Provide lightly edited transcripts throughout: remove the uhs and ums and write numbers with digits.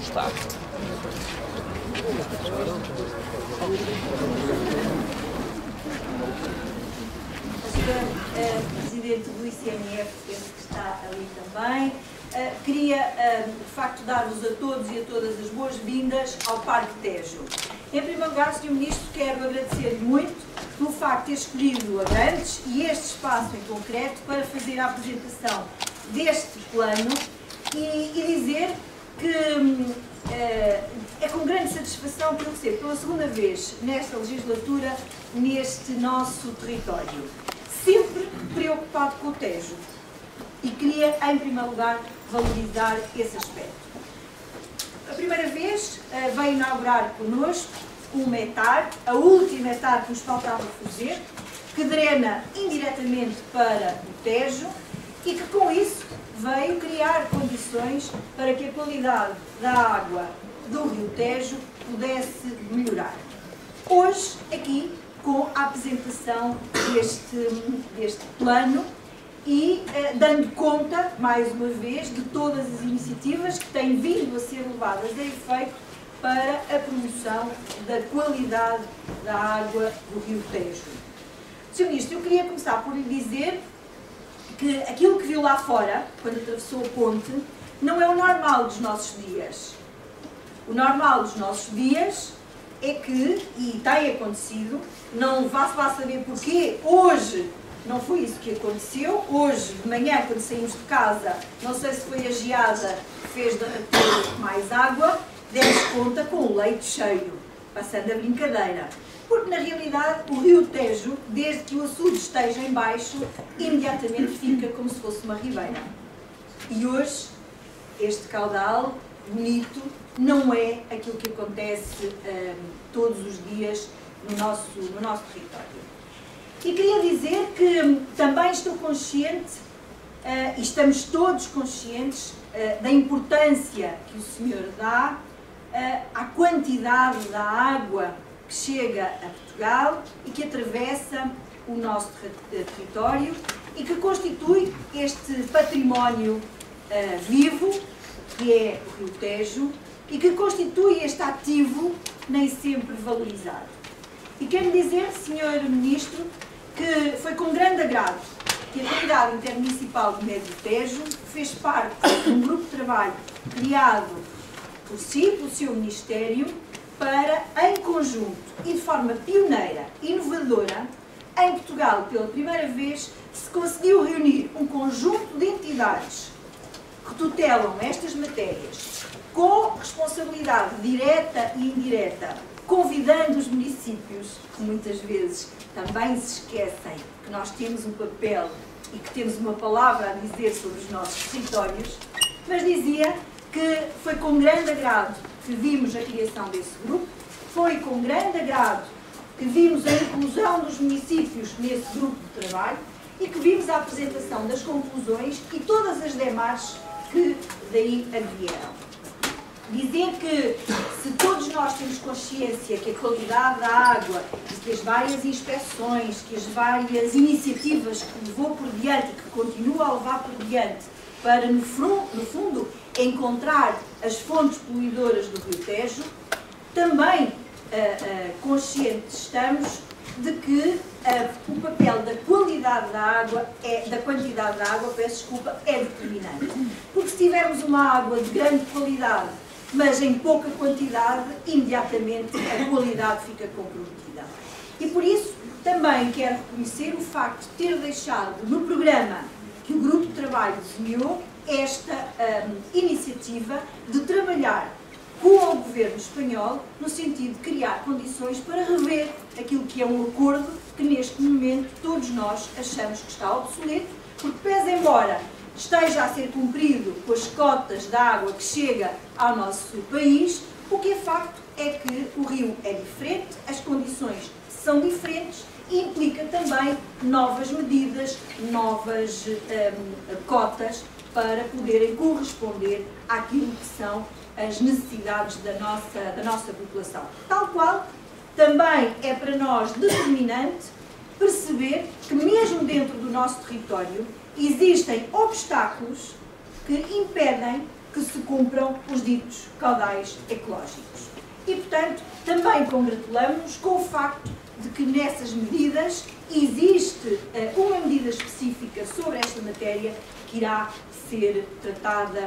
Está. Presidente do ICNF, penso que está ali também. Queria, de facto, dar-vos a todos e a todas as boas-vindas ao Parque Tejo. Em primeiro lugar, Sr. Ministro, quero agradecer-lhe muito pelo facto de ter escolhido Abrantes e este espaço em concreto para fazer a apresentação deste plano e dizer que é com grande satisfação que eu recebo pela segunda vez nesta legislatura neste nosso território, sempre preocupado com o Tejo, e queria, em primeiro lugar, valorizar esse aspecto. A primeira vez veio inaugurar connosco uma hectare, a última hectare que nos faltava fazer, que drena indiretamente para o Tejo e que com isso veio criar condições para que a qualidade da água do Rio Tejo pudesse melhorar. Hoje, aqui, com a apresentação deste plano e dando conta, mais uma vez, de todas as iniciativas que têm vindo a ser levadas a efeito para a promoção da qualidade da água do Rio Tejo. Sr. Ministro, eu queria começar por lhe dizer que aquilo que viu lá fora, quando atravessou a ponte, não é o normal dos nossos dias. O normal dos nossos dias é que, e tem acontecido, não vá saber porquê, hoje não foi isso que aconteceu. Hoje, de manhã, quando saímos de casa, não sei se foi a geada que fez derreter mais água, demos conta com o leito cheio, passando a brincadeira. Porque, na realidade, o Rio Tejo, desde que o açude esteja em baixo, imediatamente fica como se fosse uma ribeira. E hoje, este caudal bonito não é aquilo que acontece todos os dias no nosso território. E queria dizer que também estou consciente, e estamos todos conscientes, da importância que o senhor dá à quantidade da água que chega a Portugal e que atravessa o nosso território e que constitui este património vivo, que é o Rio Tejo, e que constitui este ativo nem sempre valorizado. E quero dizer, Sr. Ministro, que foi com grande agrado que a Comunidade Intermunicipal do Médio Tejo fez parte de um grupo de trabalho criado por si, pelo seu Ministério, para, em conjunto e de forma pioneira, inovadora, em Portugal, pela primeira vez, se conseguiu reunir um conjunto de entidades que tutelam estas matérias, com responsabilidade direta e indireta, convidando os municípios, que muitas vezes também se esquecem que nós temos um papel e que temos uma palavra a dizer sobre os nossos territórios, mas dizia que foi com grande agrado que vimos a criação desse grupo, foi com grande agrado que vimos a inclusão dos municípios nesse grupo de trabalho e que vimos a apresentação das conclusões e todas as demarches que daí advieram. Dizer que, se todos nós temos consciência que a qualidade da água, que as várias inspeções, que as várias iniciativas que levou por diante e que continua a levar por diante para, no fundo, encontrar as fontes poluidoras do Rio Tejo, também conscientes estamos de que o papel da qualidade da água, da quantidade da água, peço desculpa, é determinante. Porque se tivermos uma água de grande qualidade, mas em pouca quantidade, imediatamente a qualidade fica comprometida. E por isso também quero reconhecer o facto de ter deixado no programa que o Grupo de Trabalho desenhou esta iniciativa de trabalhar com o Governo espanhol no sentido de criar condições para rever aquilo que é um acordo que neste momento todos nós achamos que está obsoleto, porque pese embora esteja a ser cumprido com as cotas de água que chega ao nosso país, o que é facto é que o rio é diferente, as condições são diferentes e implica também novas medidas, novas cotas para poderem corresponder àquilo que são as necessidades da nossa população. Tal qual, também é para nós determinante perceber que mesmo dentro do nosso território existem obstáculos que impedem que se cumpram os ditos caudais ecológicos. E, portanto, também congratulamos-nos com o facto de que nessas medidas existe uma medida específica sobre esta matéria que irá ser tratada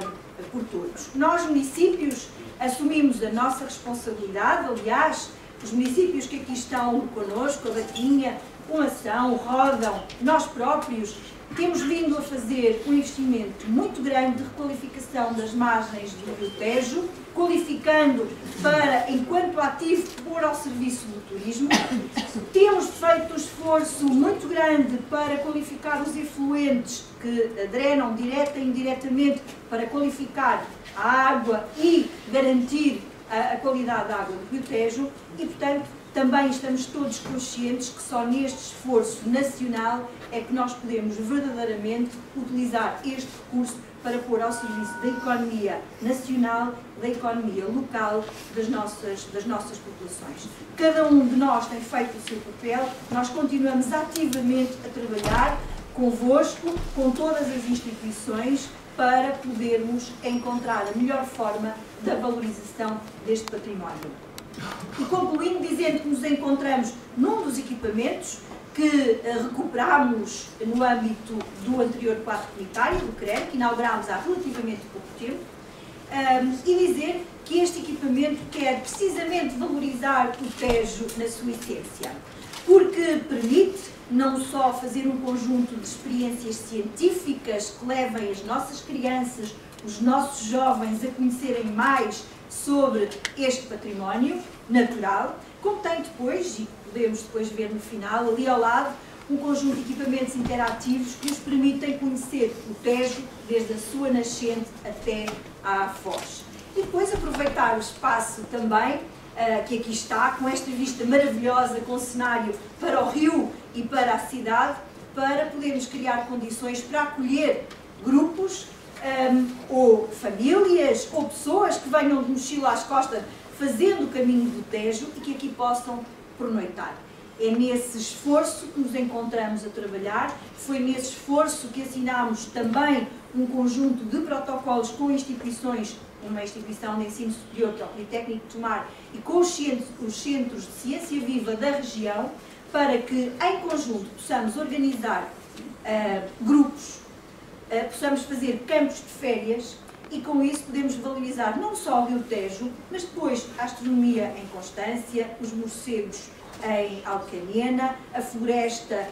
por todos. Nós, municípios, assumimos a nossa responsabilidade, aliás, os municípios que aqui estão connosco, a Barquinha, o Ação, o Rodão, nós próprios, temos vindo a fazer um investimento muito grande de requalificação das margens do Rio Tejo, qualificando para, enquanto ativo, pôr ao serviço do turismo. Temos feito um esforço muito grande para qualificar os efluentes que drenam direta e indiretamente para qualificar a água e garantir a qualidade da água do Rio Tejo e, portanto, também estamos todos conscientes que só neste esforço nacional é que nós podemos verdadeiramente utilizar este recurso para pôr ao serviço da economia nacional, da economia local, das nossas populações. Cada um de nós tem feito o seu papel, nós continuamos ativamente a trabalhar convosco, com todas as instituições, para podermos encontrar a melhor forma da valorização deste património. E concluindo dizendo que nos encontramos num dos equipamentos que recuperámos no âmbito do anterior quadro comunitário, do CRER, que inauguramos há relativamente pouco tempo, e dizer que este equipamento quer precisamente valorizar o Tejo na sua essência, porque permite não só fazer um conjunto de experiências científicas que levem as nossas crianças, os nossos jovens a conhecerem mais sobre este património natural, como tem depois, e podemos depois ver no final, ali ao lado, um conjunto de equipamentos interativos que nos permitem conhecer o Tejo desde a sua nascente até à foz. E depois aproveitar o espaço também, que aqui está, com esta vista maravilhosa, com cenário para o rio e para a cidade, para podermos criar condições para acolher grupos ou famílias ou pessoas que venham de mochila às costas fazendo o caminho do Tejo e que aqui possam pernoitar. É nesse esforço que nos encontramos a trabalhar, foi nesse esforço que assinámos também um conjunto de protocolos com instituições, uma instituição de ensino superior, que é o Politécnico de Tomar, e com os centros de ciência viva da região, para que em conjunto possamos organizar grupos, possamos fazer campos de férias e com isso podemos valorizar não só o Rio Tejo, mas depois a astronomia em Constância, os morcegos em Alcanena, a floresta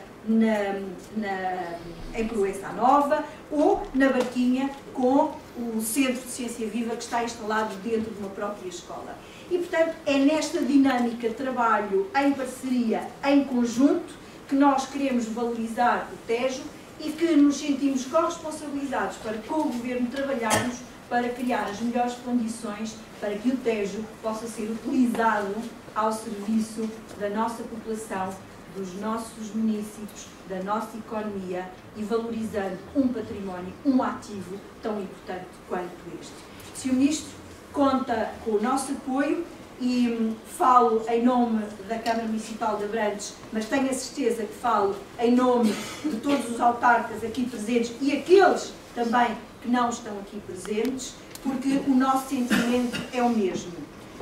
em Proença Nova ou na Barquinha com o Centro de Ciência Viva que está instalado dentro de uma própria escola. E, portanto, é nesta dinâmica de trabalho em parceria, em conjunto, que nós queremos valorizar o Tejo e que nos sentimos corresponsabilizados para, com o Governo, trabalharmos para criar as melhores condições para que o Tejo possa ser utilizado ao serviço da nossa população, dos nossos municípios, da nossa economia e valorizando um património, um ativo tão importante quanto este. O Sr. Ministro conta com o nosso apoio e falo em nome da Câmara Municipal de Abrantes, mas tenho a certeza que falo em nome de todos os autarcas aqui presentes e aqueles também que não estão aqui presentes, porque o nosso sentimento é o mesmo.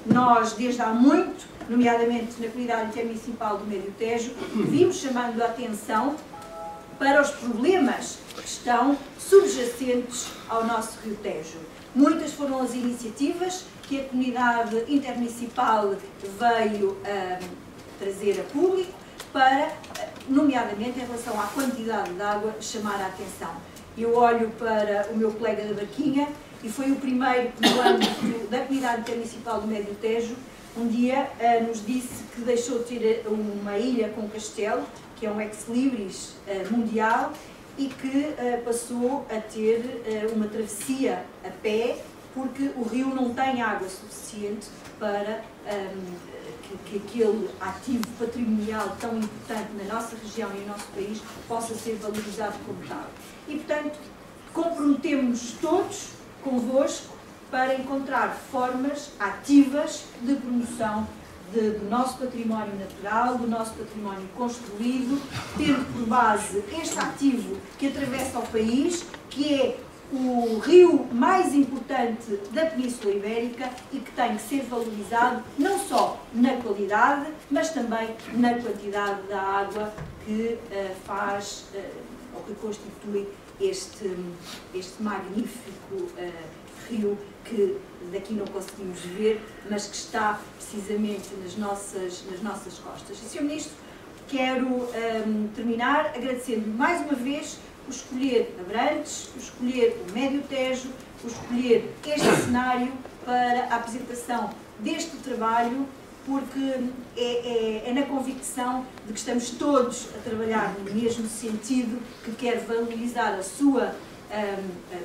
Nós, desde há muito, nomeadamente na Comunidade Intermunicipal do Médio Tejo, vimos chamando a atenção para os problemas que estão subjacentes ao nosso Rio Tejo. Muitas foram as iniciativas que a Comunidade Intermunicipal veio trazer a público para, nomeadamente em relação à quantidade de água, chamar a atenção. Eu olho para o meu colega da Barquinha e foi o primeiro que, no âmbito da Comunidade Intermunicipal do Médio Tejo, um dia nos disse que deixou de ter uma ilha com castelo, que é um ex-libris mundial, e que passou a ter uma travessia a pé, porque o rio não tem água suficiente para que aquele ativo patrimonial tão importante na nossa região e no nosso país possa ser valorizado como tal. E, portanto, comprometemos-nos todos convosco para encontrar formas ativas de promoção do nosso património natural, do nosso património construído, tendo por base este ativo que atravessa o país, que é o rio mais importante da Península Ibérica e que tem que ser valorizado não só na qualidade, mas também na quantidade da água que faz, ou que constitui este magnífico rio que daqui não conseguimos ver, mas que está precisamente nas nossas costas. E, Sr. Ministro, quero terminar agradecendo mais uma vez o escolher Abrantes, o escolher o Médio Tejo, o escolher este cenário para a apresentação deste trabalho, porque é na convicção de que estamos todos a trabalhar no mesmo sentido, que quer valorizar a sua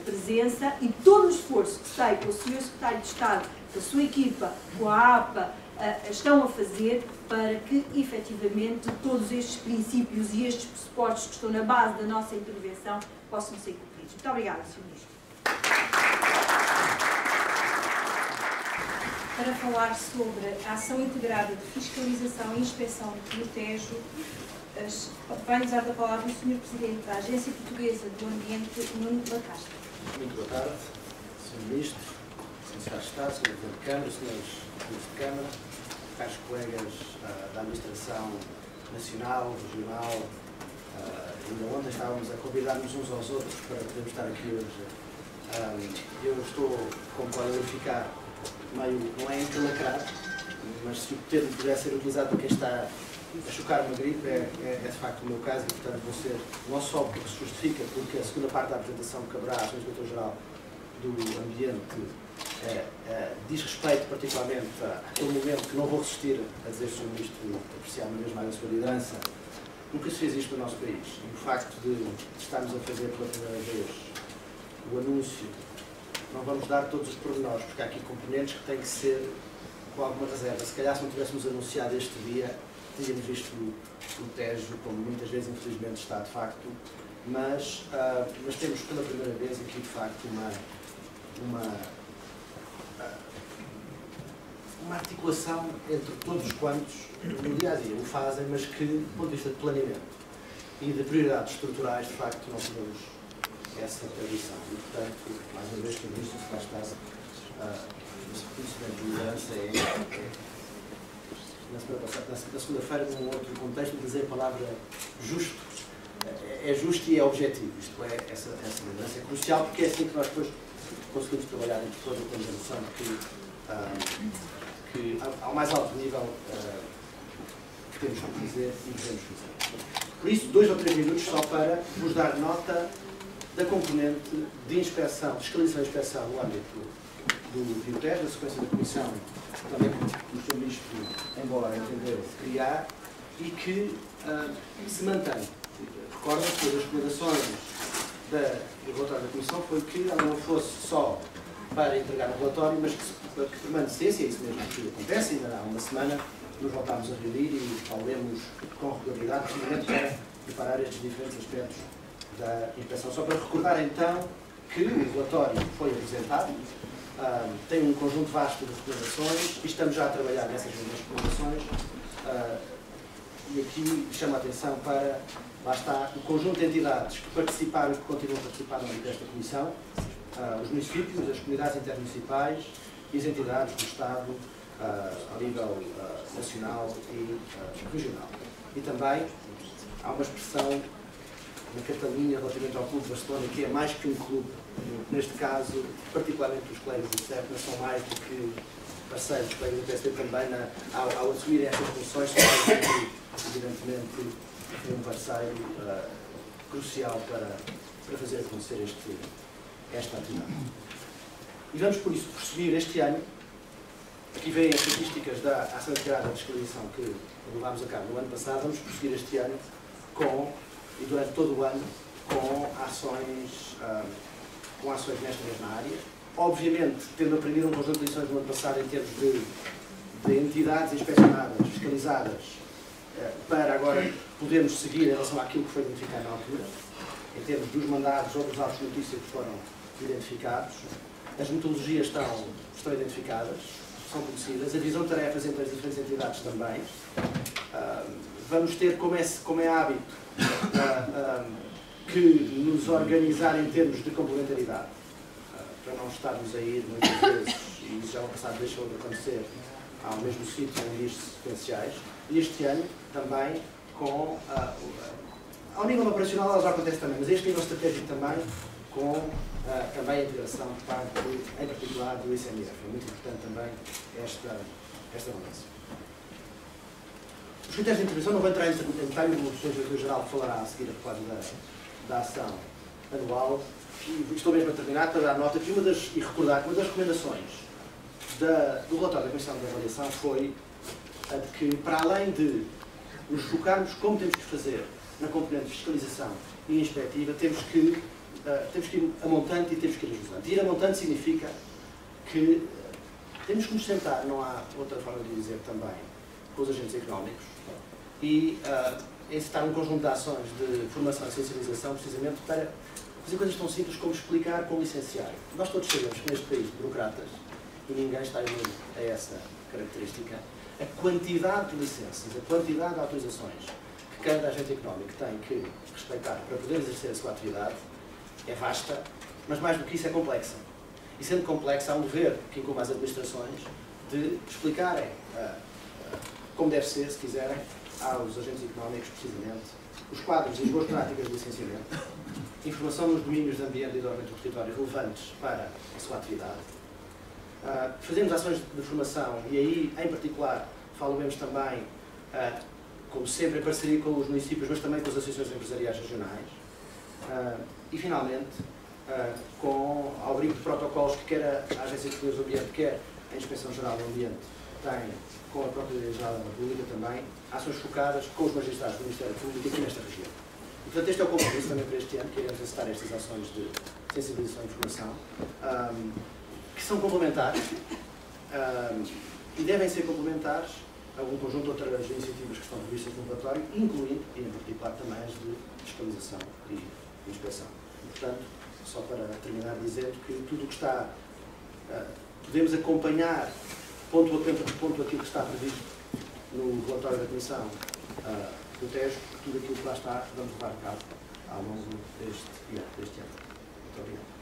presença e todo o esforço que sei que o Sr. Secretário de Estado, com a sua equipa, com a APA, estão a fazer para que, efetivamente, todos estes princípios e estes pressupostos que estão na base da nossa intervenção possam ser cumpridos. Muito obrigada, Sr. Ministro. Para falar sobre a ação integrada de fiscalização e inspeção no Tejo, vai-nos dar a palavra o Sr. Presidente da Agência Portuguesa do Ambiente, Nuno Lacastre. Muito boa tarde, Sr. Ministro, Sr. Secretário de Estado, Sr. Presidente de Câmara, Srs. Ministros de Câmara, caros colegas da Administração Nacional, Regional. Ainda ontem estávamos a convidar-nos uns aos outros para podermos estar aqui hoje. Eu estou, como podem verificar, meio, não é encalacrado, mas se o termo puder ser utilizado para quem está a chocar uma gripe, é de facto o meu caso, e portanto vou ser, não só porque se justifica, porque a segunda parte da apresentação caberá à Sr. Diretor-Geral do Ambiente, diz respeito particularmente àquele momento que não vou resistir a dizer, Sr. Ministro, apreciar uma vez mais a sua liderança. Nunca se fez isto no nosso país, e o facto de estarmos a fazer pela primeira vez o anúncio, não vamos dar todos os pormenores, porque há aqui componentes que têm que ser com alguma reserva. Se calhar se não tivéssemos anunciado este dia, tínhamos visto o Tejo, como muitas vezes infelizmente está de facto, mas temos pela primeira vez aqui de facto uma articulação entre todos quantos no dia a dia o fazem, mas que do ponto de vista de planeamento e de prioridades estruturais de facto não temos essa tradição. E portanto, mais uma vez que isto se faz estar esse reconhecimento de liderança na segunda-feira, num outro contexto, dizer a palavra justo. É justo e é objetivo. Isto é, essa liderança é crucial, porque é assim que nós depois conseguimos trabalhar entre todos e temos a noção que ao mais alto nível temos que fazer e devemos fazer. Por isso, 2 ou 3 minutos só para vos dar nota da componente de inspeção, de fiscalização e inspeção no âmbito do Rio Tejo, na sequência da Comissão, também que o Sr. Ministro, embora entendeu, criar, e que se mantém. Recordem-se que as recomendações do relatório da Comissão foi que ela não fosse só para entregar o relatório, mas que permanecesse, é isso mesmo que acontece, ainda há uma semana nos voltámos a reunir e falemos com regularidade, precisamente para preparar estes diferentes aspectos da inspeção. Só para recordar então que o relatório foi apresentado, tem um conjunto vasto de recomendações e estamos já a trabalhar nessas mesmas recomendações e aqui chamo a atenção para, lá está, o conjunto de entidades que participaram e que continuam a participar no âmbito desta comissão, os municípios, as comunidades intermunicipais e as entidades do Estado a nível nacional e regional. E também há uma expressão na Catalunha relativamente ao Clube de Barcelona, que é mais que um clube. Neste caso, particularmente os colegas do CEPNA são mais do que parceiros, os colegas do PSP também, ao assumirem estas funções, são evidentemente um parceiro crucial para fazer acontecer esta atividade. E vamos, por isso, prosseguir este ano. Aqui vêm as estatísticas da ação integrada de fiscalização que levámos a cabo no ano passado. Vamos prosseguir este ano e durante todo o ano, com ações nesta mesma área. Obviamente, tendo aprendido um conjunto de lições no ano passado em termos de entidades inspecionadas, fiscalizadas, para agora podermos seguir em relação àquilo que foi identificado na altura, em termos dos mandados ou dos autos de notícia que foram identificados. As metodologias estão identificadas, são conhecidas, a divisão de tarefas entre as diferentes entidades também. Vamos ter, como é hábito, que nos organizar em termos de complementaridade, para não estarmos a ir muitas vezes, e já no passado deixou de acontecer, ao mesmo sítio em listas sequenciais. E este ano também com, ao nível operacional ela já acontece também, mas este nível estratégico também com também a integração de parte, em particular, do ICMF. É muito importante também esta mudança. Os critérios de intervenção, não vou entrar em detalhe, o Sr. Diretor-Geral falará a seguir a falar da ação anual. E estou mesmo a terminar para dar nota que e recordar que uma das recomendações do relatório da Comissão de Avaliação foi a de que, para além de nos focarmos como temos que fazer na componente de fiscalização e inspectiva, temos que ir a montante e temos que ir ajustando. Ir a montante significa que temos que nos sentar, não há outra forma de dizer também, com os agentes económicos e encetar um conjunto de ações de formação e sensibilização precisamente para fazer coisas tão simples como explicar com o licenciário. Nós todos sabemos que neste país de burocratas, e ninguém está imune a essa característica, a quantidade de licenças, a quantidade de autorizações que cada agente económico tem que respeitar para poder exercer a sua atividade é vasta, mas mais do que isso é complexa. E sendo complexa, há um dever que incumbe às administrações de explicarem como deve ser, se quiserem, aos agentes económicos, precisamente, os quadros e as boas práticas de licenciamento, informação nos domínios de ambiente e de ordem do território relevantes para a sua atividade. Fazemos ações de formação e aí, em particular, falamos também, como sempre, em parceria com os municípios, mas também com as associações empresariais regionais. E, finalmente, ao abrigo de protocolos que quer a Agência de Defesa do Ambiente, quer a Inspeção-Geral do Ambiente, tem com a própria Direção-Geral da República também, ações focadas com os magistrados do Ministério Público aqui nesta região. E, portanto, este é o compromisso também para este ano, que iremos encetar estas ações de sensibilização e informação, que são complementares e devem ser complementares a um conjunto de outras iniciativas que estão previstas no relatório, incluindo, e em particular, também as de fiscalização e inspeção. E, portanto, só para terminar dizendo que tudo o que está, podemos acompanhar ponto a ponto aquilo que está previsto no relatório da Comissão do Tejo, tudo aquilo que lá está, vamos levar a cabo ao longo deste ano. Muito obrigado.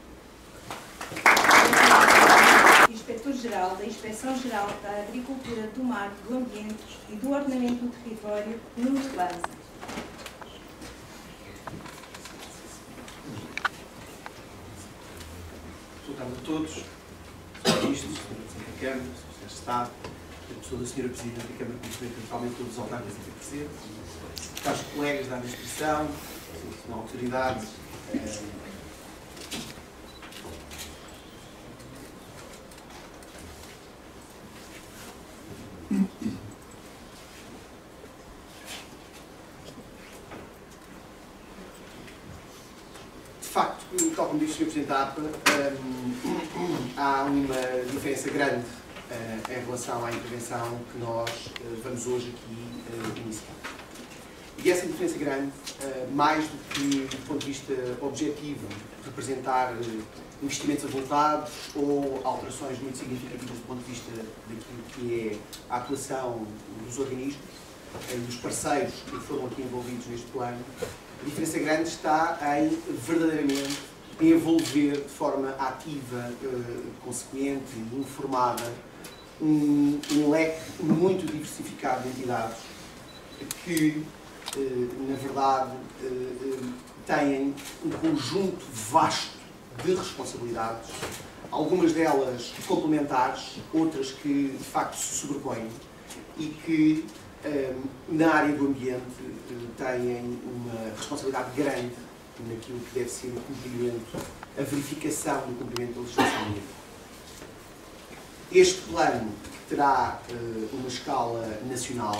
Inspetor-Geral da Inspeção-Geral da Agricultura, do Mar, do Ambiente e do Ordenamento do Território, Nuno Lanza. Boa tarde a todos, Sr. Ministro, Sr. Presidente da Câmara, Sr. Secretário de Estado, a pessoa da Sra. Presidente da Câmara, principalmente todos os autarcas aqui presentes, caros colegas da administração, autoridades. De facto, tal como disse o Sr. Presidente da APA, há uma diferença grande em relação à intervenção que nós vamos hoje aqui iniciar. E essa diferença grande, mais do que do ponto de vista objetivo, representar investimentos avultados ou alterações muito significativas do ponto de vista daquilo que é a atuação dos organismos, dos parceiros que foram aqui envolvidos neste plano, a diferença grande está em, verdadeiramente, envolver de forma ativa, consequente e informada um leque muito diversificado de entidades que, na verdade, têm um conjunto vasto de responsabilidades, algumas delas complementares, outras que, de facto, se sobrepõem e que, na área do ambiente, têm uma responsabilidade grande naquilo que deve ser o cumprimento, a verificação do cumprimento da legislação ambiental. Este plano terá uma escala nacional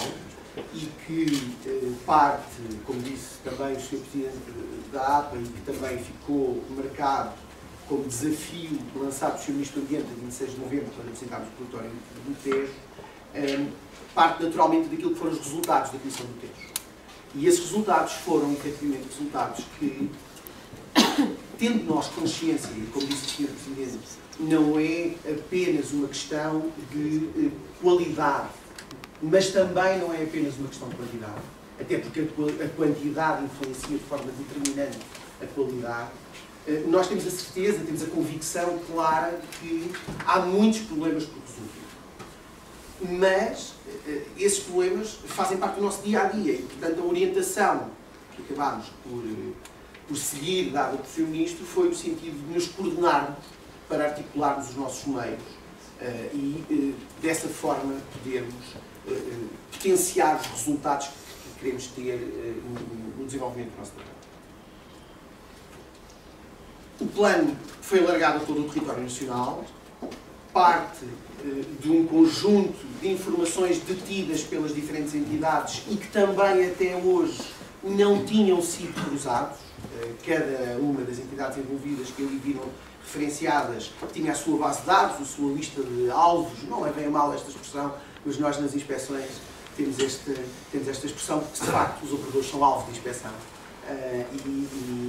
e que parte, como disse também o Sr. Presidente da APA, e que também ficou marcado como desafio lançado pelo Sr. Ministro do Ambiente a 26 de novembro para apresentarmos o relatório do Tejo, parte naturalmente daquilo que foram os resultados da Comissão do Tejo. E esses resultados foram, efetivamente, resultados que tendo nós consciência, e como disse o Sr. Presidente, não é apenas uma questão de qualidade, mas também não é apenas uma questão de quantidade, até porque a quantidade influencia de forma determinante a qualidade. Nós temos a certeza, temos a convicção clara de que há muitos problemas por resolver. Mas esses problemas fazem parte do nosso dia-a-dia e, portanto, a orientação que acabámos por seguir, dada por Sr. Ministro, foi no sentido de nos coordenarmos para articularmos os nossos meios e, dessa forma, podermos potenciar os resultados que queremos ter no desenvolvimento do nosso trabalho. O plano foi alargado a todo o território nacional, parte de um conjunto de informações detidas pelas diferentes entidades e que também até hoje não tinham sido cruzados. Cada uma das entidades envolvidas que ali viram referenciadas tinha a sua base de dados, a sua lista de alvos. Não levem a mal esta expressão, mas nós nas inspeções temos esta expressão porque, de facto, os operadores são alvo de inspeção.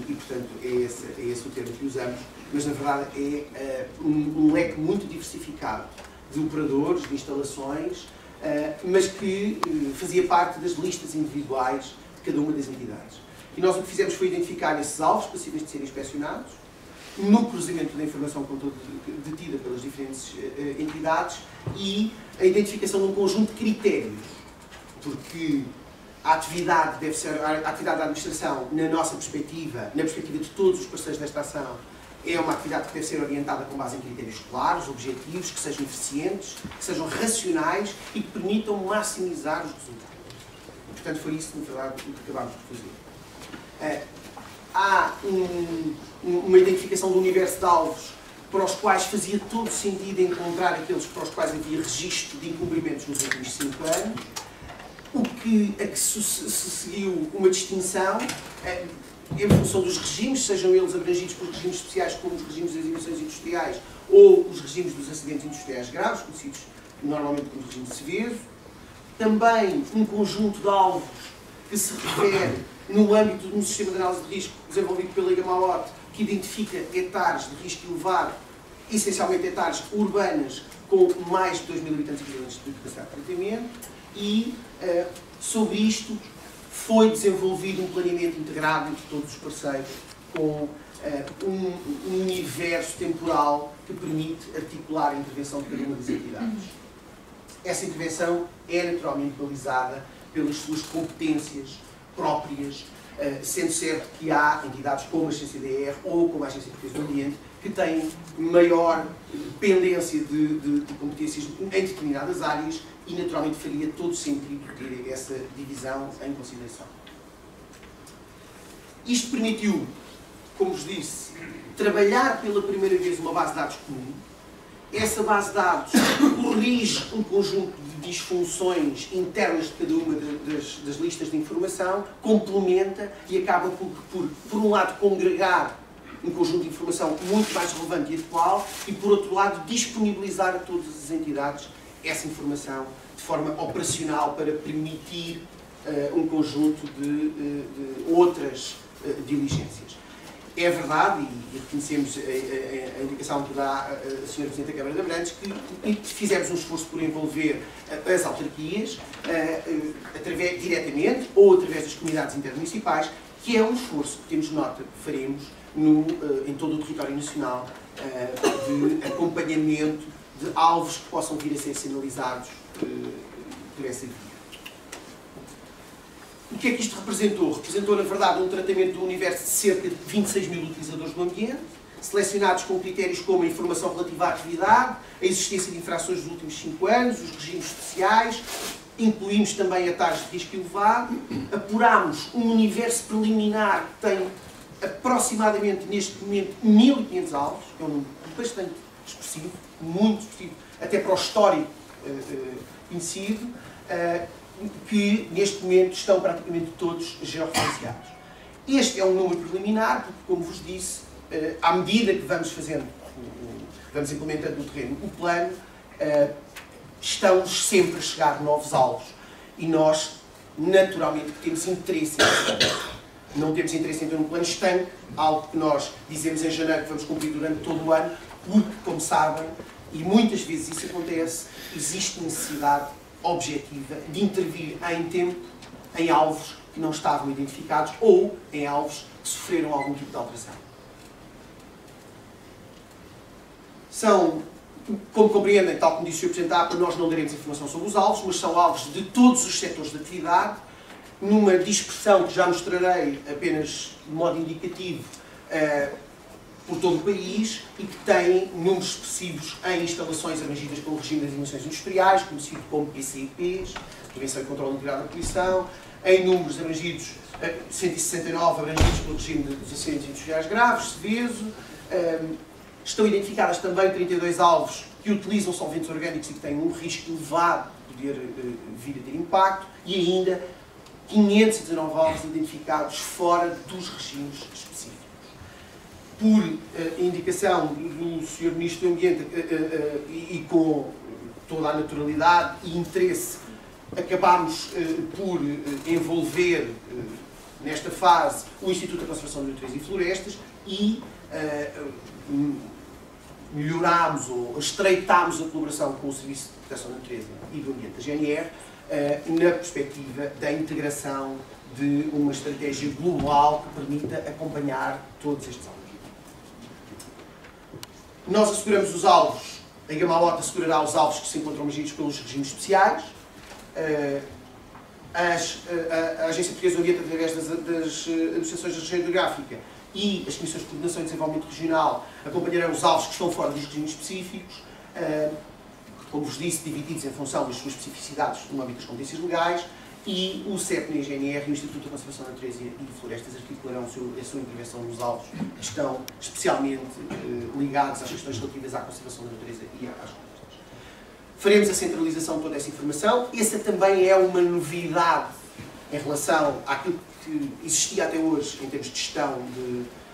Portanto, é esse o termo que usamos, mas na verdade é um leque muito diversificado de operadores, de instalações, mas que fazia parte das listas individuais de cada uma das entidades. E nós o que fizemos foi identificar esses alvos passíveis de serem inspecionados, no cruzamento da informação detida pelas diferentes entidades e a identificação de um conjunto de critérios, porque a atividade da administração, na nossa perspectiva, na perspectiva de todos os parceiros desta ação, é uma atividade que deve ser orientada com base em critérios claros, objetivos, que sejam eficientes, que sejam racionais e que permitam maximizar os resultados. Portanto, foi isso, na verdade, que acabámos por fazer. Há uma identificação do universo de alvos para os quais fazia todo sentido encontrar aqueles para os quais havia registro de incumprimentos nos últimos 5 anos, a que se seguiu uma distinção em função dos regimes, sejam eles abrangidos por regimes especiais como os regimes das emissões industriais ou os regimes dos acidentes industriais graves, conhecidos normalmente como regime severo. Também um conjunto de alvos que se refere no âmbito de um sistema de análise de risco desenvolvido pela IGAMAOT, que identifica hectares de risco elevado, essencialmente hectares urbanas com mais de 2.000 habitantes equivalentes de capacidade de tratamento. E sobre isto foi desenvolvido um planeamento integrado entre todos os parceiros com um universo temporal que permite articular a intervenção de cada uma das entidades. Essa intervenção é naturalmente balizada pelas suas competências próprias, sendo certo que há entidades como a CCDR ou como a Agência de Defesa do Ambiente que têm maior pendência de competências em determinadas áreas e naturalmente faria todo sentido ter essa divisão em consideração. Isto permitiu, como vos disse, trabalhar pela primeira vez uma base de dados comum. Essa base de dados corrige um conjunto de disfunções internas de cada uma das listas de informação, complementa e acaba por um lado, congregar um conjunto de informação muito mais relevante e atual e, por outro lado, disponibilizar a todas as entidades essa informação de forma operacional para permitir um conjunto de outras diligências. É verdade, e reconhecemos a indicação que dá a Sra. Presidente da Câmara de Abrantes, que fizemos um esforço por envolver as autarquias, diretamente ou através das comunidades intermunicipais, que é um esforço que temos nota que faremos em todo o território nacional de acompanhamento de alvos que possam vir a ser sinalizados por essa via. O que é que isto representou? Representou, na verdade, um tratamento do universo de cerca de 26.000 utilizadores do ambiente, selecionados com critérios como a informação relativa à atividade, a existência de infrações dos últimos 5 anos, os regimes especiais, incluímos também hectares de risco elevado, apurámos um universo preliminar que tem aproximadamente, neste momento, 1.500 alvos, que é um número bastante expressivo, muito expressivo, até para o histórico conhecido, que neste momento estão praticamente todos georreferenciados. Este é um número preliminar, porque, como vos disse, à medida que vamos vamos implementando no terreno o plano, estamos sempre a chegar novos alvos e nós, naturalmente, temos interesse em Não temos interesse em ter um plano estanque, algo que nós dizemos em janeiro que vamos cumprir durante todo o ano, porque, como sabem, e muitas vezes isso acontece, existe necessidade objetiva de intervir em tempo em alvos que não estavam identificados ou em alvos que sofreram algum tipo de alteração. São, como compreendem, tal como disse o Sr. Presidente da APA, nós não daremos informação sobre os alvos, mas são alvos de todos os setores de atividade, numa dispersão que já mostrarei apenas de modo indicativo por todo o país e que tem números expressivos em instalações abrangidas pelo regime das emissões industriais, conhecido como PCIPs, Prevenção e Controle Integrado da Poluição, em números abrangidos, 169 abrangidos pelo regime dos acidentes industriais graves, SEVESO. Estão identificadas também 32 alvos que utilizam solventes orgânicos e que têm um risco elevado de poder vir a ter impacto, e ainda 519 alvos identificados fora dos regimes específicos. Por indicação do Sr. Ministro do Ambiente e com toda a naturalidade e interesse, acabámos por envolver nesta fase o Instituto da Conservação da Natureza e Florestas e melhorámos ou estreitámos a colaboração com o Serviço de Proteção da Natureza e do Ambiente da GNR na perspectiva da integração de uma estratégia global que permita acompanhar todos estes alvos. Nós asseguramos os alvos, a Gamaota assegurará os alvos que se encontram abrangidos pelos regimes especiais. A Agência Portuguesa do Ambiente, através das Associações de Região Hidrográfica e as Comissões de Coordenação e Desenvolvimento Regional, acompanharão os alvos que estão fora dos regimes específicos, como vos disse, divididos em função das suas especificidades no âmbito das competências legais, e o CEPNA, a GNR e o Instituto da Conservação da Natureza e Florestas articularão a sua intervenção nos alvos que estão especialmente ligados às questões relativas à conservação da natureza e às florestas. Faremos a centralização de toda essa informação. Essa também é uma novidade em relação àquilo que existia até hoje em termos de gestão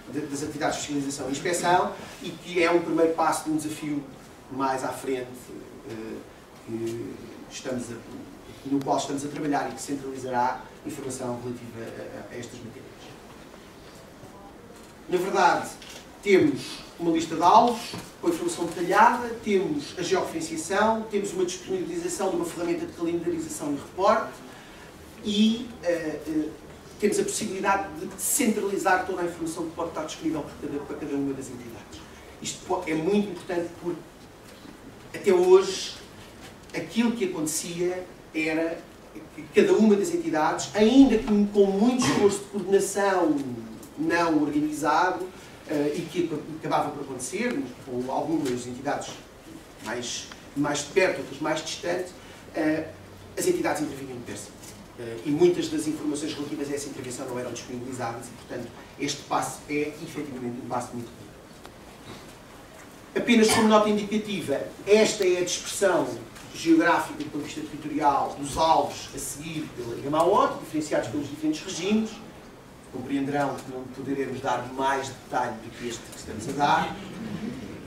das atividades de fiscalização e inspeção, e que é um primeiro passo de um desafio mais à frente no qual estamos a trabalhar e que centralizará informação relativa a estas matérias. Na verdade, temos uma lista de alvos com informação detalhada, temos a georreferenciação, temos uma disponibilização de uma ferramenta de calendarização e reporte e temos a possibilidade de centralizar toda a informação que pode estar disponível para cada uma das entidades. Isto é muito importante porque, até hoje, aquilo que acontecia era que cada uma das entidades, ainda que com muito esforço de coordenação não organizado, e que acabava por acontecer, com algumas entidades mais de perto, outras mais distantes, as entidades intervinham depressa. E muitas das informações relativas a essa intervenção não eram disponibilizadas e, portanto, este passo é, efetivamente, um passo muito rápido. Apenas como nota indicativa, esta é a dispersão geográfica do ponto de vista territorial dos alvos a seguir pela Gamaota, diferenciados pelos diferentes regimes. Compreenderão que não poderemos dar mais detalhe do que este que estamos a dar.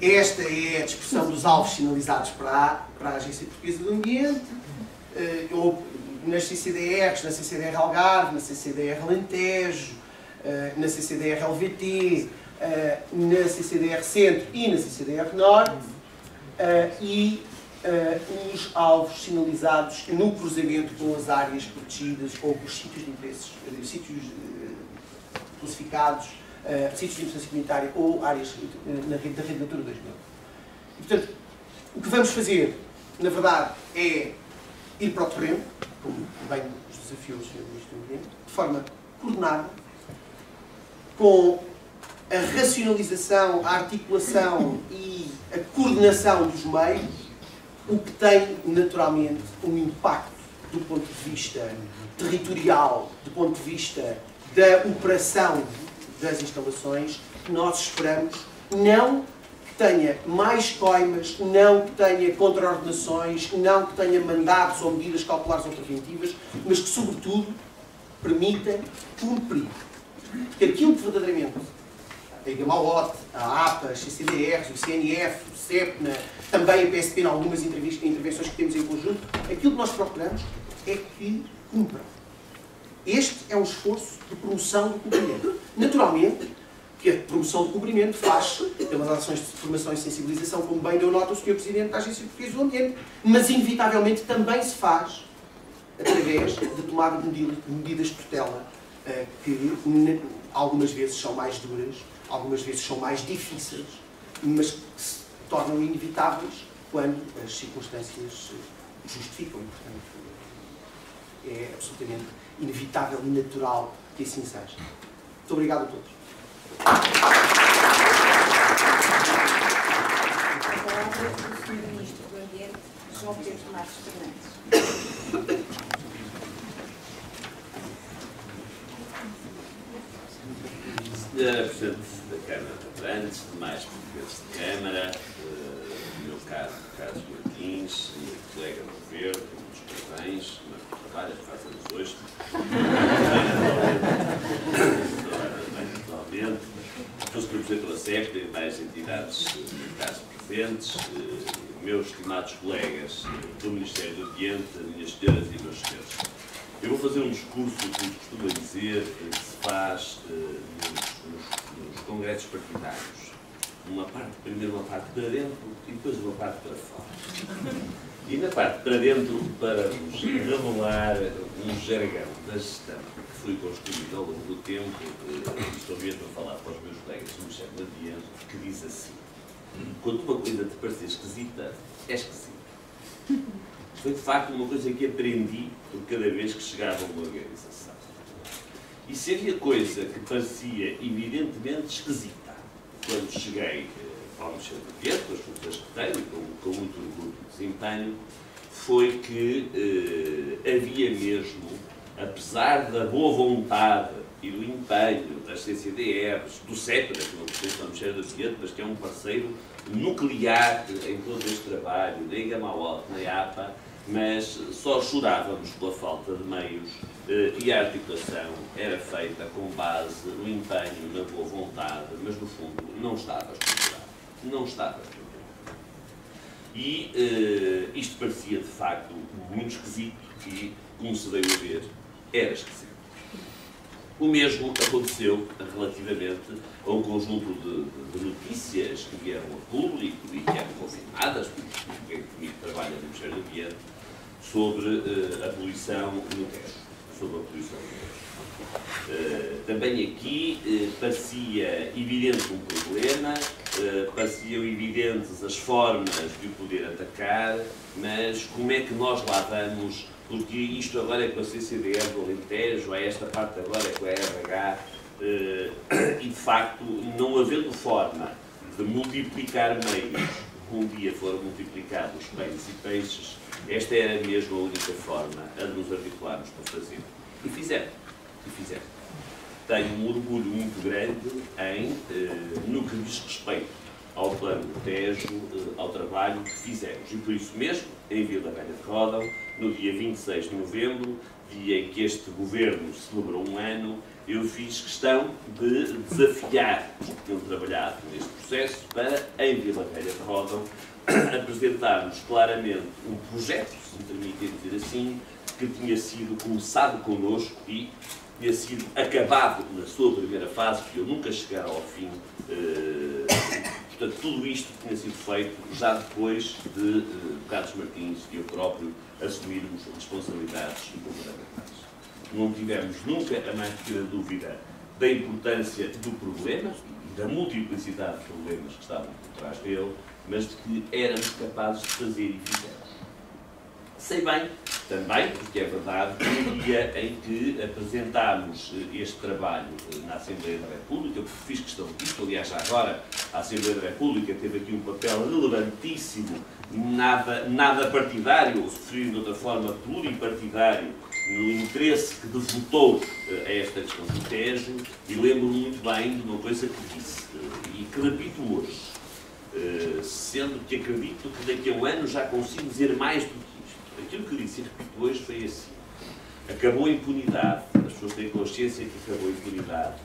Esta é a dispersão dos alvos sinalizados para a Agência Portuguesa do Ambiente, ou nas CCDRs, na CCDR Algarve, na CCDR Alentejo, na CCDR LVT, na CCDR Centro e na CCDR Norte, e os alvos sinalizados no cruzamento com as áreas protegidas ou com os sítios de interesse, sítios classificados, sítios de importância comunitária ou áreas da rede Natura 2000. E, portanto, o que vamos fazer, na verdade, é ir para o terreno, como bem os desafios do Sr. Ministro do Ambiente, de forma coordenada, com a racionalização, a articulação e a coordenação dos meios, o que tem, naturalmente, um impacto do ponto de vista territorial, do ponto de vista da operação das instalações, que nós esperamos não que tenha mais coimas, não que tenha contraordenações, não que tenha mandatos ou medidas cautelares ou preventivas, mas que, sobretudo, permita cumprir. Porque aquilo que verdadeiramente a Gamaota, a APA, as CCDRs, o CNF, o CEPNA, também a PSP, em algumas intervenções que temos em conjunto, aquilo que nós procuramos é que cumpram. Este é um esforço de promoção do cumprimento. Naturalmente, que a promoção do cumprimento faz pelas ações de formação e sensibilização, como bem deu nota o Sr. Presidente da Agência Portuguesa do Ambiente, mas inevitavelmente também se faz através de tomada de medidas de tutela, que algumas vezes são mais duras, algumas vezes são mais difíceis, mas que se tornam inevitáveis quando as circunstâncias justificam. Portanto, é absolutamente inevitável e natural que assim seja. Muito obrigado a todos. A palavra do Sr. Ministro do Ambiente, João Pedro Marques Fernandes. Senhora Presidente da Câmara, antes de mais, Presidente da Câmara, meu caro Carlos Martins, meu colega do Governo, muitos parabéns, mas trabalha, faz anos hoje. Naturalmente, o Sr. Presidente da SEP e mais entidades caso presentes, meus estimados colegas do Ministério do Ambiente, minhas senhoras e meus senhores. Eu vou fazer um discurso, como costuma dizer, que se faz nos congressos partidários. Primeiro uma parte para dentro e depois uma parte para fora. E na parte para dentro, para vos revelar um jargão da gestão que foi construído ao longo do tempo, estou mesmo a falar para os meus colegas do Ministério do Ambiente, que diz assim: quando uma coisa te parecer esquisita, é esquisita. Foi de facto uma coisa que aprendi por cada vez que chegava a uma organização. E se havia coisa que parecia evidentemente esquisita quando cheguei ao Ministério do Ambiente, com as funções que tenho, com muito orgulho de desempenho, foi que havia mesmo, apesar da boa vontade e do empenho das CCDRs, do CEP, que não pertence ao Ministério do Ambiente, mas que é um parceiro nuclear em todo este trabalho, nem Gamawalt, nem APA, mas só chorávamos pela falta de meios e a articulação era feita com base no empenho, na boa vontade, mas no fundo não estava estruturado. Não estava estruturado. E isto parecia de facto muito esquisito e, como se veio a ver, era esquisito. O mesmo aconteceu relativamente a um conjunto de notícias que vieram a público e que eram confirmadas, porque quem comigo trabalha no Ministério do Ambiente, sobre a poluição no Tejo. Sobre a poluição no Tejo. Também aqui parecia evidente um problema, pareciam evidentes as formas de o poder atacar, mas como é que nós lá vamos? Porque isto agora é com a CCDR do Alentejo, é esta parte agora é com a RH, e de facto, não havendo forma de multiplicar meios, um dia foram multiplicados bens e peixes, esta era mesmo a única forma a nos articularmos para fazer. E fizemos. Tenho um orgulho muito grande no que diz respeito ao plano do Tejo, ao trabalho que fizemos. E por isso mesmo, em Vila Velha de Ródão, no dia 26 de novembro, dia em que este governo celebrou um ano, eu fiz questão de desafiar os que tinham trabalhado neste processo para, em Vila Velha de Ródão, apresentarmos claramente um projeto, se me permitem dizer assim, que tinha sido começado connosco e tinha sido acabado na sua primeira fase, porque eu nunca chegara ao fim. Portanto, tudo isto tinha sido feito já depois de Carlos Martins e eu próprio assumirmos responsabilidades governamentais. Não tivemos nunca a mais pequena dúvida da importância do problema e da multiplicidade de problemas que estavam por trás dele, mas de que éramos capazes de fazer e fizemos. Sei bem, também, porque é verdade, que no dia em que apresentámos este trabalho na Assembleia da República, eu fiz questão disso, aliás, já agora, a Assembleia da República teve aqui um papel relevantíssimo, nada partidário, ou se preferir de outra forma, pluripartidário, no interesse que devotou a esta questão do Tejo, e lembro-me muito bem de uma coisa que disse, e que repito hoje, sendo que acredito que daqui a um ano já consigo dizer mais do que isto. Aquilo que disse e repito hoje foi assim: acabou a impunidade, as pessoas têm consciência que acabou a impunidade,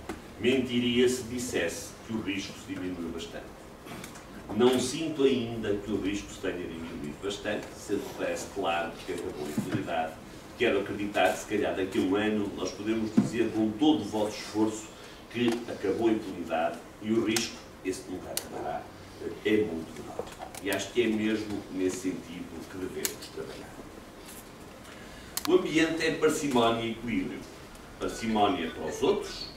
mentiria se dissesse que o risco se diminuiu bastante. Não sinto ainda que o risco se tenha diminuído bastante, sendo que parece claro que acabou a impunidade. quero acreditar que, se calhar, daqui a um ano, nós podemos dizer, com todo o vosso esforço, que acabou a impunidade e o risco, esse nunca acabará, é muito menor. E acho que é mesmo nesse sentido que devemos trabalhar. O ambiente é parcimónia e equilíbrio. Parcimónia para os outros,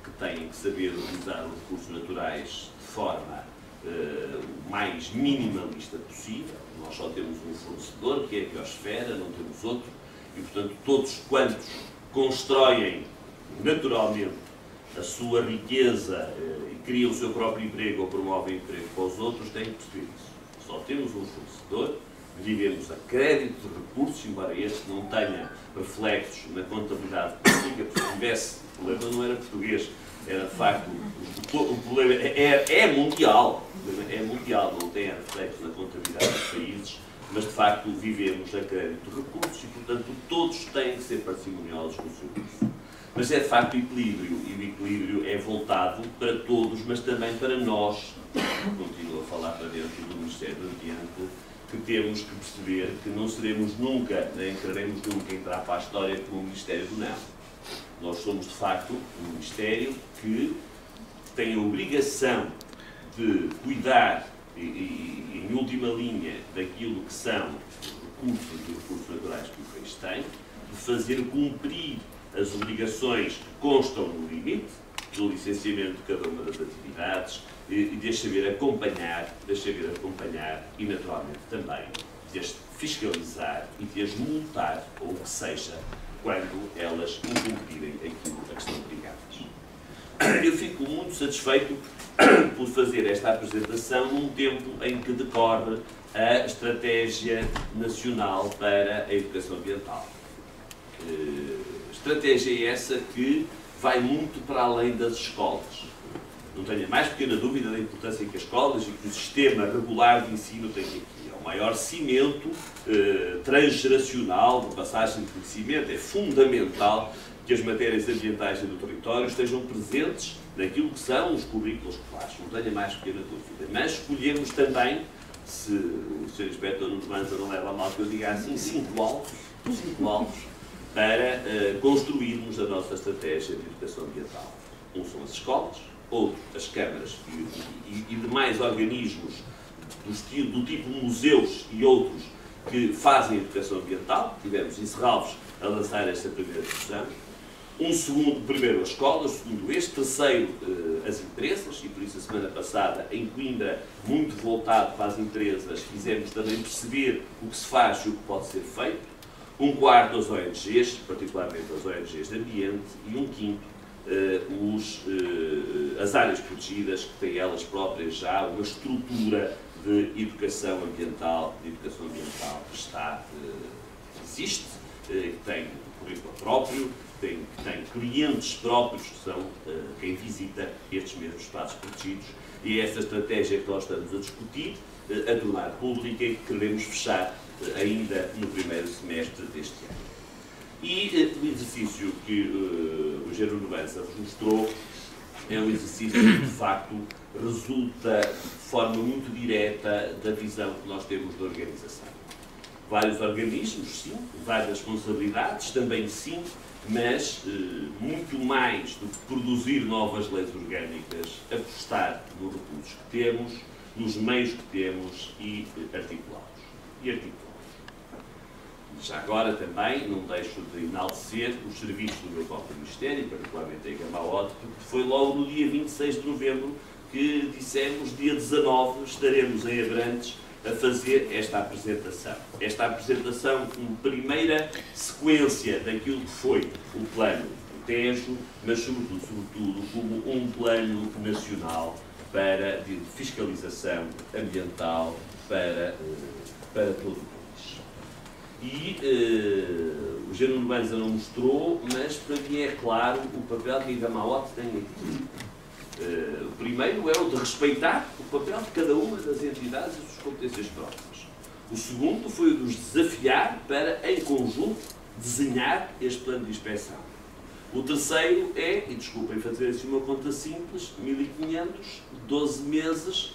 que têm que saber utilizar os recursos naturais de forma o mais minimalista possível. Nós só temos um fornecedor, que é a biosfera, não temos outro, e, portanto, todos quantos constroem naturalmente a sua riqueza e criam o seu próprio emprego ou promovem emprego para os outros, têm que perceber isso. Só temos um fornecedor, vivemos a crédito de recursos, embora este não tenha reflexos na contabilidade pública, porque se tivesse, o problema não era português, era de facto, o problema é mundial, não tem reflexos na contabilidade dos países, mas de facto vivemos a crédito de recursos e, portanto, todos têm que ser parcimoniosos no seu uso. Mas é de facto equilíbrio, e o equilíbrio é voltado para todos, mas também para nós, continuo a falar para dentro do Ministério do Ambiente, que temos que perceber que não seremos nunca, nem queremos nunca entrar para a história como o Ministério do Não. Nós somos, de facto, um Ministério que tem a obrigação de cuidar, em última linha, daquilo que são recursos e recursos naturais que o país tem, de fazer cumprir as obrigações que constam no limite do licenciamento de cada uma das atividades e de as saber acompanhar, e, naturalmente, também de as fiscalizar e de as multar, ou o que seja, quando elas incumprirem aquilo a que estão obrigadas. Eu fico muito satisfeito por fazer esta apresentação num tempo em que decorre a Estratégia Nacional para a Educação Ambiental. Estratégia essa que vai muito para além das escolas. Não tenho a mais pequena dúvida da importância que as escolas e que o sistema regular de ensino tem aqui. É o maior cimento transgeracional de passagem de conhecimento. É fundamental que as matérias ambientais e do território estejam presentes naquilo que são os currículos escolares. Não tenho a mais pequena dúvida. Mas escolhemos também, se o Sr. Inspetor Nuno Manza não leva a mal que eu diga assim, 5 alvos para construirmos a nossa estratégia de educação ambiental. Um são as escolas, outro as câmaras e demais organismos do tipo museus e outros que fazem educação ambiental. Tivemos em Serralves a lançar esta primeira versão. Primeiro as escolas, segundo terceiro as empresas, e por isso a semana passada em Coimbra, muito voltado para as empresas, quisemos também perceber o que se faz e o que pode ser feito. Quarto as ONGs, particularmente as ONGs de ambiente, e quinto as áreas protegidas, que têm elas próprias já uma estrutura de educação ambiental, que existe, que tem currículo próprio, que tem clientes próprios, que são quem visita estes mesmos espaços protegidos, e é essa estratégia que nós estamos a discutir, a tornar pública e que queremos fechar ainda no primeiro semestre deste ano. E o exercício que o Engenheiro Nuno Manza vos mostrou é um exercício que, de facto, resulta de forma muito direta da visão que nós temos da organização. Vários organismos, sim, várias responsabilidades, também sim, mas muito mais do que produzir novas leis orgânicas, apostar nos recursos que temos, nos meios que temos e articulá-los. Já agora também não deixo de enaltecer os serviços do meu próprio Ministério, particularmente a Gamaote, porque foi logo no dia 26 de novembro que dissemos, dia 19, estaremos em Abrantes a fazer esta apresentação. Esta apresentação como primeira sequência daquilo que foi o plano do Tejo, mas sobretudo como um plano nacional de fiscalização ambiental para todo o país. E o Engenheiro Nuno Manza não mostrou, mas para mim é claro o papel que a Gamaote tem aqui. O primeiro é o de respeitar o papel de cada uma das entidades e suas competências próprias. O segundo foi o de os desafiar para, em conjunto, desenhar este plano de inspeção. O terceiro é, e desculpem fazer assim uma conta simples, 1500, 12 meses,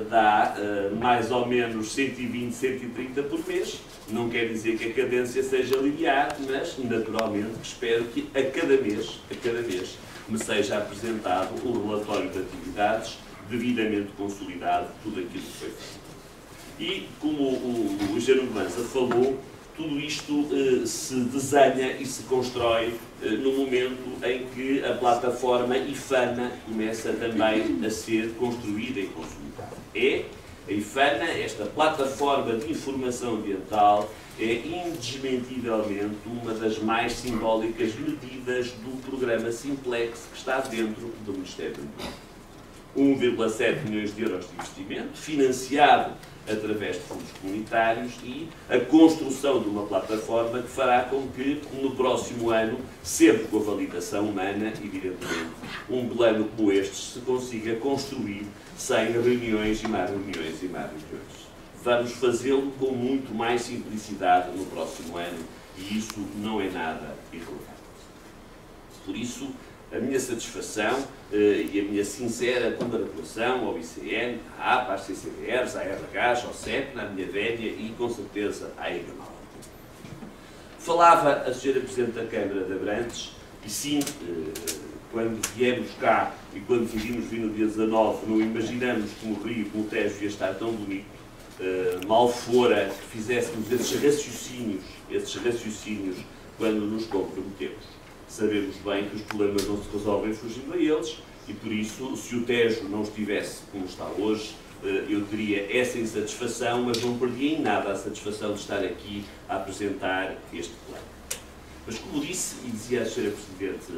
dá mais ou menos 120, 130 por mês. Não quer dizer que a cadência seja linear, mas naturalmente espero que a cada mês me seja apresentado o relatório de atividades devidamente consolidado, tudo aquilo que foi feito. E, como o Jerónimo Mansa falou, tudo isto se desenha e se constrói no momento em que a plataforma IFANA começa também a ser construída e consolidada. A IFANA, esta plataforma de informação ambiental, é indesmentivelmente uma das mais simbólicas medidas do programa Simplex que está dentro do Ministério do Ambiente. 1,7 milhões de euros de investimento, financiado através de fundos comunitários, e a construção de uma plataforma que fará com que, no próximo ano, sempre com a validação humana, evidentemente, um plano como este se consiga construir sem reuniões e mais reuniões e mais reuniões. Vamos fazê-lo com muito mais simplicidade no próximo ano, e isso não é nada irrelevante. Por isso, a minha satisfação e a minha sincera congratulação ao ICN, à APA, às CCDRs, à RH, ao CEP, à minha velha e, com certeza, à EGAMAL. Falava a Sra. Presidente da Câmara de Abrantes, e sim, quando viemos cá e quando decidimos vir no dia 19, não imaginamos que o Rio, como o Tejo, ia estar tão bonito, mal fora que fizéssemos esses raciocínios quando nos comprometemos. Sabemos bem que os problemas não se resolvem fugindo a eles e, por isso, se o Tejo não estivesse como está hoje, eu teria essa insatisfação, mas não perdia em nada a satisfação de estar aqui a apresentar este plano. Mas, como disse, e dizia a Sra. Presidente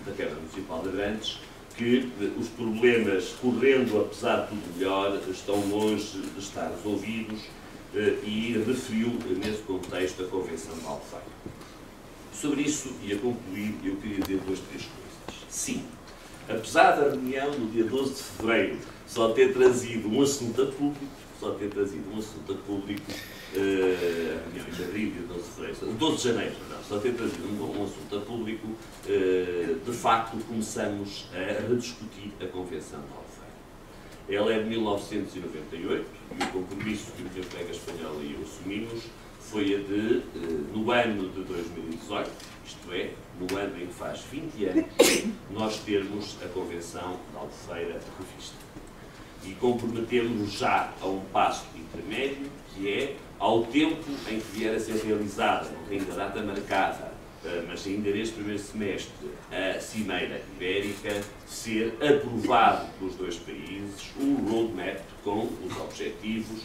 da Câmara Municipal de Abrantes, que os problemas, correndo apesar de tudo melhor, estão longe de estar resolvidos e referiu, nesse contexto, a Convenção de Albufeira. Sobre isso, e a concluir, eu queria dizer três coisas. Sim, apesar da reunião do dia 12 de fevereiro só ter trazido um assunto a público, a reunião em abril, dia 12 de fevereiro, 12 de janeiro, perdão, só ter trazido um assunto a público, de facto começamos a rediscutir a Convenção de Albufeira. Ela é de 1998 e o compromisso que o meu colega espanhol e eu assumimos foi a de, no ano de 2018, isto é, no ano em que faz 20 anos, nós termos a Convenção de Albufeira revista. E comprometemos já a um passo intermédio, que é, ao tempo em que vier a ser realizada, não tem ainda data marcada, mas ainda neste primeiro semestre, a Cimeira Ibérica, ser aprovado pelos dois países um roadmap com os objetivos,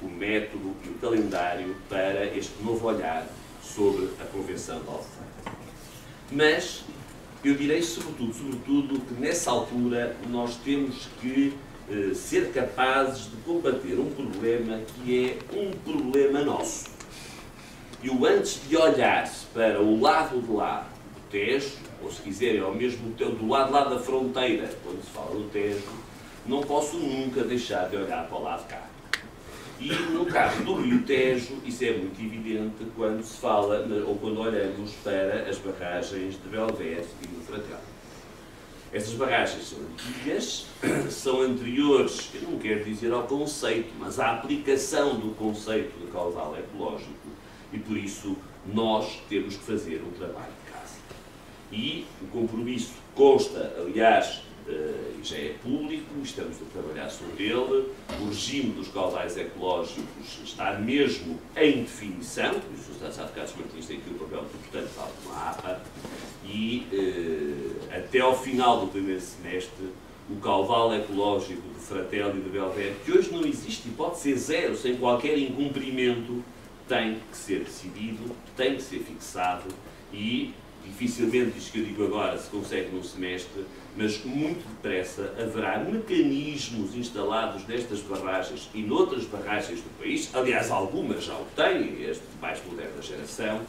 o método e o calendário para este novo olhar sobre a Convenção de Albufeira. Mas eu direi sobretudo, que nessa altura nós temos que ser capazes de combater um problema que é um problema nosso. E o antes de olhar para o lado de lá do Tejo, ou se quiserem ao mesmo tempo do lado de lá da fronteira, quando se fala do Tejo, não posso nunca deixar de olhar para o lado de cá. E no caso do Rio Tejo, isso é muito evidente quando se fala, ou quando olhamos para as barragens de Belvedere e do Fratel. Essas barragens são antigas, são anteriores, eu não quero dizer ao conceito, mas à aplicação do conceito de caudal ecológico, e por isso nós temos que fazer um trabalho de casa. E o compromisso consta, aliás, e já é público, estamos a trabalhar sobre ele, o regime dos caudais ecológicos está mesmo em definição, por isso os advogados Martins têm aqui um papel importante, tal como a APA, e até ao final do primeiro semestre, o caudal ecológico de Fratel e de Belvedere, que hoje não existe e pode ser zero, sem qualquer incumprimento, tem que ser decidido, tem que ser fixado e dificilmente, isto que eu digo agora, se consegue num semestre, mas muito depressa haverá mecanismos instalados nestas barragens e noutras barragens do país, aliás, algumas já o têm, este mais moderna geração,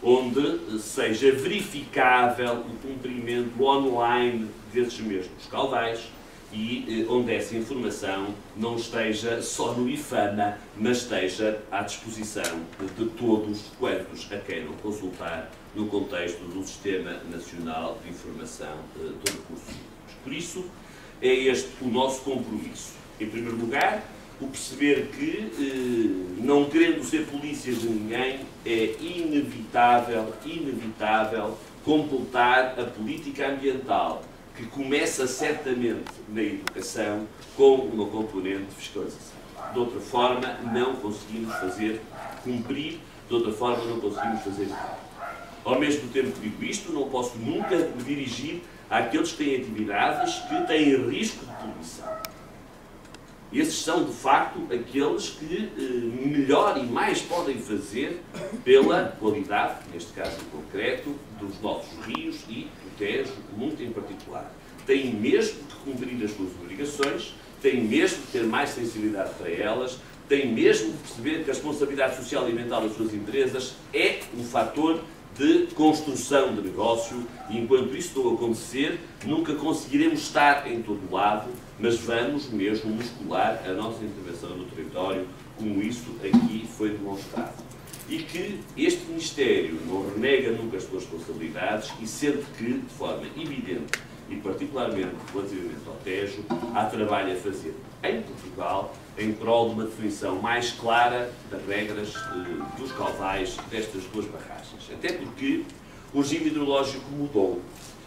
onde seja verificável o cumprimento online desses mesmos caudais e onde essa informação não esteja só no IFANA, mas esteja à disposição de todos quantos a queiram consultar no contexto do Sistema Nacional de Informação de Recursos Hídricos. Por isso, é este o nosso compromisso. Em primeiro lugar, o perceber que, não querendo ser polícias de ninguém, é inevitável completar a política ambiental, que começa certamente na educação com uma componente de fiscalização. De outra forma, não conseguimos fazer cumprir, de outra forma, não conseguimos fazer nada. Ao mesmo tempo que digo isto, não posso nunca me dirigir àqueles que têm atividades que têm risco de poluição. Esses são, de facto, aqueles que melhor e mais podem fazer pela qualidade, neste caso em concreto, dos nossos rios e do Tejo, muito em particular. Têm mesmo que cumprir as suas obrigações, têm mesmo que ter mais sensibilidade para elas, têm mesmo que perceber que a responsabilidade social e ambiental das suas empresas é um fator de construção de negócio, e enquanto isso não acontecer, nunca conseguiremos estar em todo lado, mas vamos mesmo muscular a nossa intervenção no território, como isso aqui foi demonstrado. E que este Ministério não renega nunca as suas responsabilidades e sente que, de forma evidente e particularmente relativamente ao Tejo, há trabalho a fazer em Portugal em prol de uma definição mais clara das regras dos caudais destas duas barragens. Até porque o regime hidrológico mudou.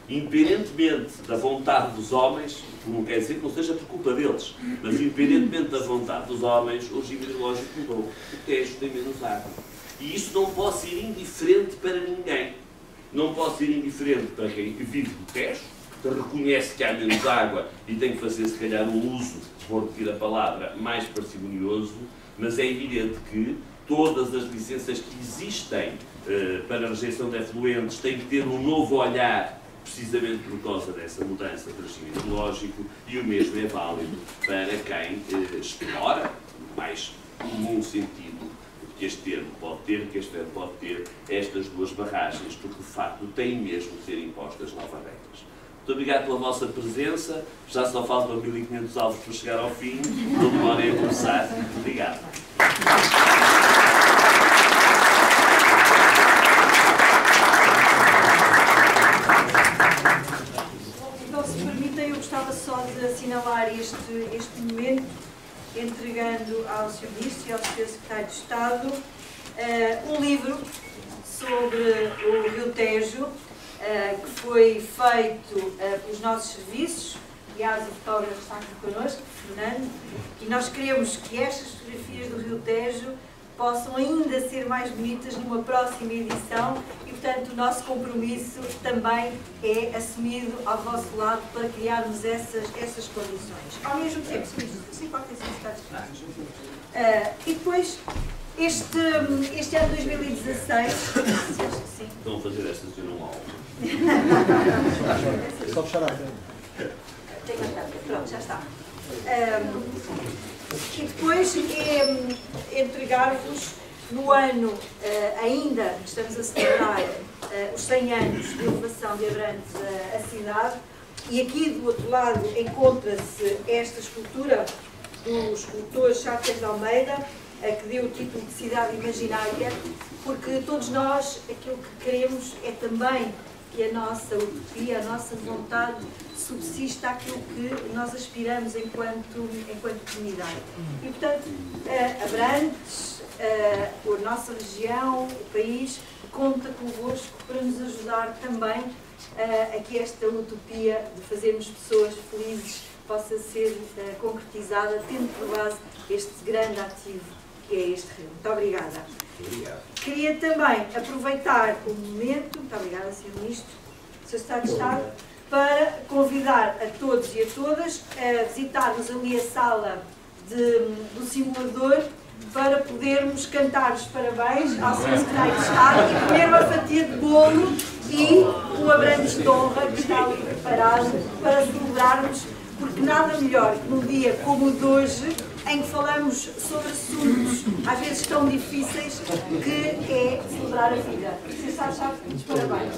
Independentemente da vontade dos homens, não quer dizer que não seja por culpa deles, mas independentemente da vontade dos homens, o regime hidrológico mudou. O Tejo tem menos água. E isso não pode ser indiferente para ninguém. Não pode ser indiferente para quem vive do Tejo, que reconhece que há menos água e tem que fazer, se calhar, um uso, vou repetir a palavra, mais parcimonioso, mas é evidente que todas as licenças que existem para a rejeição de efluentes têm que ter um novo olhar, precisamente por causa dessa mudança de regime hidrológico, e o mesmo é válido para quem explora, mais comum sentido que este termo pode ter, que este verbo pode ter, estas duas barragens, porque de facto têm mesmo de ser impostas novas regras. Muito obrigado pela vossa presença. Já só faltam 1500 alvos para chegar ao fim. Não demorem a começar. Obrigado. Então, se permitem, eu gostava só de assinalar este momento, entregando ao Sr. Ministro e ao Sr. Secretário de Estado um livro sobre o Rio Tejo, que foi feito pelos nossos serviços. Aliás, o fotógrafo está aqui connosco, Fernando, e nós queremos que estas fotografias do Rio Tejo possam ainda ser mais bonitas numa próxima edição e, portanto, o nosso compromisso também é assumido ao vosso lado para criarmos essas condições. Ao mesmo tempo, sim, pode ter sido. E depois, este ano 2016, sim. Estão a fazer estas de um álbum. Só fechar a câmera. Tenho a câmera, pronto, já está. E depois entregar-vos no ano ainda que estamos a celebrar os 100 anos de elevação de Abrantes à cidade, e aqui do outro lado encontra-se esta escultura do escultor Charles de Almeida, que deu o título de Cidade Imaginária, porque todos nós aquilo que queremos é também que a nossa utopia, a nossa vontade subsista àquilo que nós aspiramos enquanto comunidade. E, portanto, Abrantes, a nossa região, o país, conta convosco para nos ajudar também a que esta utopia de fazermos pessoas felizes possa ser concretizada, tendo por base este grande ativo que é este rio. Muito obrigada. Obrigado. Queria também aproveitar o momento, muito obrigada, Sr. Ministro, Sr. Secretário de Estado, para convidar a todos e a todas a visitarmos ali a sala do simulador para podermos cantar os parabéns ao Sr. Secretário de Estado e comer uma fatia de bolo e um Abrantes de honra que está ali preparado para celebrarmos, porque nada melhor que num dia como o de hoje, em que falamos sobre assuntos às vezes tão difíceis, que é celebrar a vida. Vocês sabem, muitos parabéns.